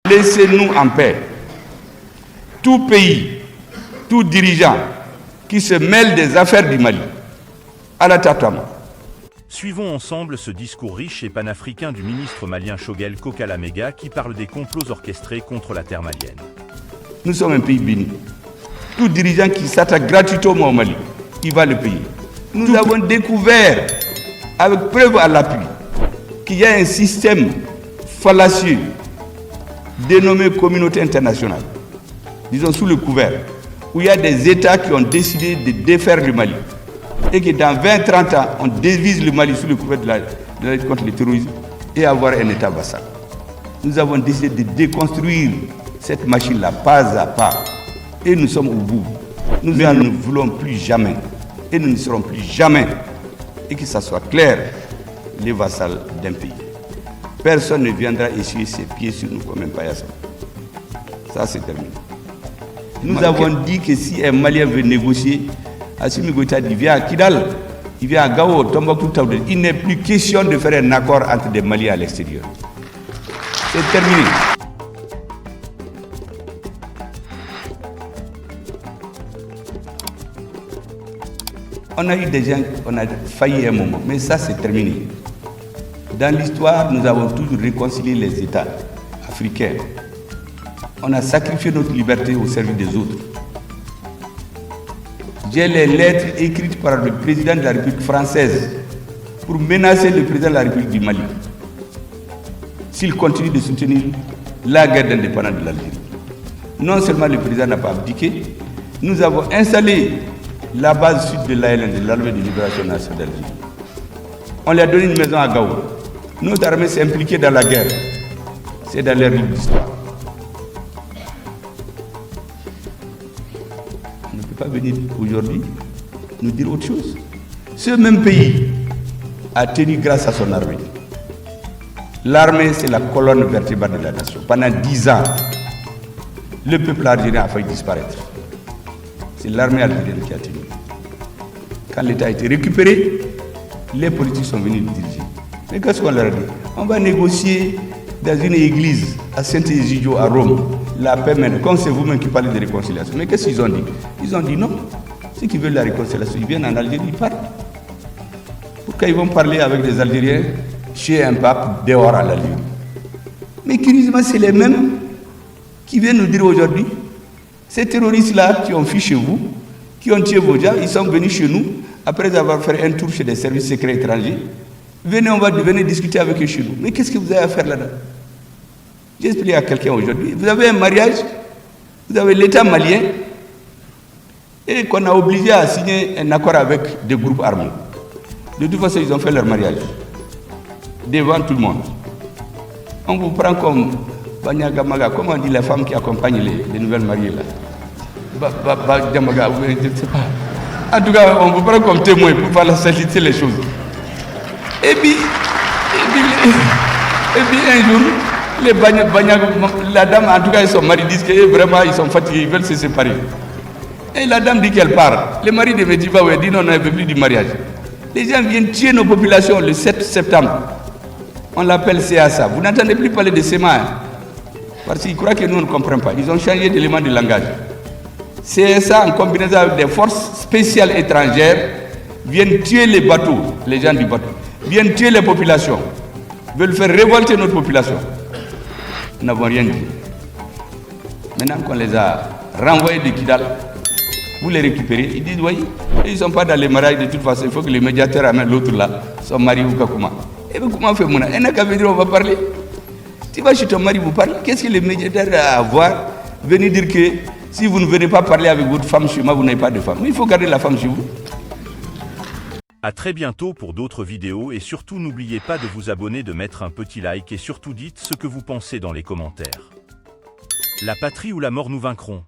Laissez-nous en paix. Tout pays, tout dirigeant qui se mêle des affaires du Mali, à la Tatama. Suivons ensemble ce discours riche et panafricain du ministre malien Choguel Kokalamega qui parle des complots orchestrés contre la terre malienne. Nous sommes un pays béni. Tout dirigeant qui s'attaque gratuitement au Mali, il va le payer. Nous avons découvert, avec preuve à l'appui, qu'il y a un système fallacieux dénommé communauté internationale, disons sous le couvert, où il y a des États qui ont décidé de défaire le Mali. Et que dans 20-30 ans, on divise le Mali sous le couvert de la lutte contre le terrorisme et avoir un État vassal. Nous avons décidé de déconstruire cette machine-là, pas à pas. Et nous sommes au bout. Nous ne voulons plus jamais. Et nous ne serons plus jamais. Et que ça soit clair, les vassals d'un pays. Personne ne viendra essuyer ses pieds sur nous comme un paillasson. Ça, c'est terminé. Nous avons dit que si un Malien veut négocier, Assimi Goïta il vient à Kidal, il vient à Gao, Tombouctou, Taoudé. Il n'est plus question de faire un accord entre des Maliens à l'extérieur. C'est terminé. On a eu des gens, on a failli un moment, mais ça c'est terminé. Dans l'histoire, nous avons toujours réconcilié les États africains. On a sacrifié notre liberté au service des autres. J'ai les lettres écrites par le président de la République française pour menacer le président de la République du Mali s'il continue de soutenir la guerre d'indépendance de l'Algérie. Non seulement le président n'a pas abdiqué, nous avons installé la base sud de l'ALN, de l'armée de libération nationale d'Algérie. On lui a donné une maison à Gao. Notre armée s'est impliquée dans la guerre. C'est dans les livres d'histoire. On ne peut pas venir aujourd'hui nous dire autre chose. Ce même pays a tenu grâce à son armée. L'armée, c'est la colonne vertébrale de la nation. Pendant 10 ans, le peuple algérien a failli disparaître. C'est l'armée algérienne qui a tenu. Quand l'État a été récupéré, les politiques sont venus le diriger. Mais qu'est-ce qu'on leur a dit? On va négocier dans une église à Saint-Egidio, à Rome, la paix maintenant. Comme c'est vous-même qui parlez de réconciliation. Mais qu'est-ce qu'ils ont dit? Ils ont dit non. Ceux qui veulent la réconciliation, ils viennent en Algérie, ils partent. Pourquoi ils vont parler avec des Algériens chez un pape dehors à l'Algérie? Mais curieusement, c'est les mêmes qui viennent nous dire aujourd'hui, ces terroristes-là qui ont fui chez vous, qui ont tué vos gens, ils sont venus chez nous, après avoir fait un tour chez des services secrets étrangers. Venez, on va venir discuter avec eux chez nous. Mais qu'est-ce que vous avez à faire là-dedans? J'ai expliqué à quelqu'un aujourd'hui, vous avez un mariage, vous avez l'État malien, et qu'on a obligé à signer un accord avec des groupes armés. De toute façon, ils ont fait leur mariage, devant tout le monde. On vous prend comme Banyagamaga, comment on dit la femme qui accompagne les nouvelles mariées là? Banyagamaga, je ne sais pas. En tout cas, on vous prend comme témoin pour faciliter les choses. Et puis un jour, la dame, en tout cas, son mari dit que vraiment ils sont fatigués, ils veulent se séparer. Et la dame dit qu'elle part. Le mari de Mediba dit non, on ne veut plus du mariage. Les gens viennent tuer nos populations le 7 septembre. On l'appelle CASA. Vous n'entendez plus parler de SEMA. Parce qu'ils croient que nous ne comprenons pas. Ils ont changé d'élément de langage. CSA, en combinaison avec des forces spéciales étrangères, viennent tuer les bateaux, les gens du bateau, viennent tuer les populations, veulent faire révolter notre population. Nous n'avons rien dit. Maintenant qu'on les a renvoyés de Kidal, vous les récupérez, ils disent oui, ils ne sont pas dans les mariages de toute façon, il faut que les médiateurs amènent l'autre là, son mari ou Kakuma. Et bien comment on fait Mouna? Et n'a qu'à venir, on va parler. Tu vas chez ton mari, vous parlez. Qu'est-ce que les médiateurs ont à voir? Venir dire que si vous ne venez pas parler avec votre femme chez moi, vous n'avez pas de femme. Mais il faut garder la femme chez vous. À très bientôt pour d'autres vidéos et surtout n'oubliez pas de vous abonner, de mettre un petit like et surtout dites ce que vous pensez dans les commentaires. La patrie ou la mort, nous vaincrons.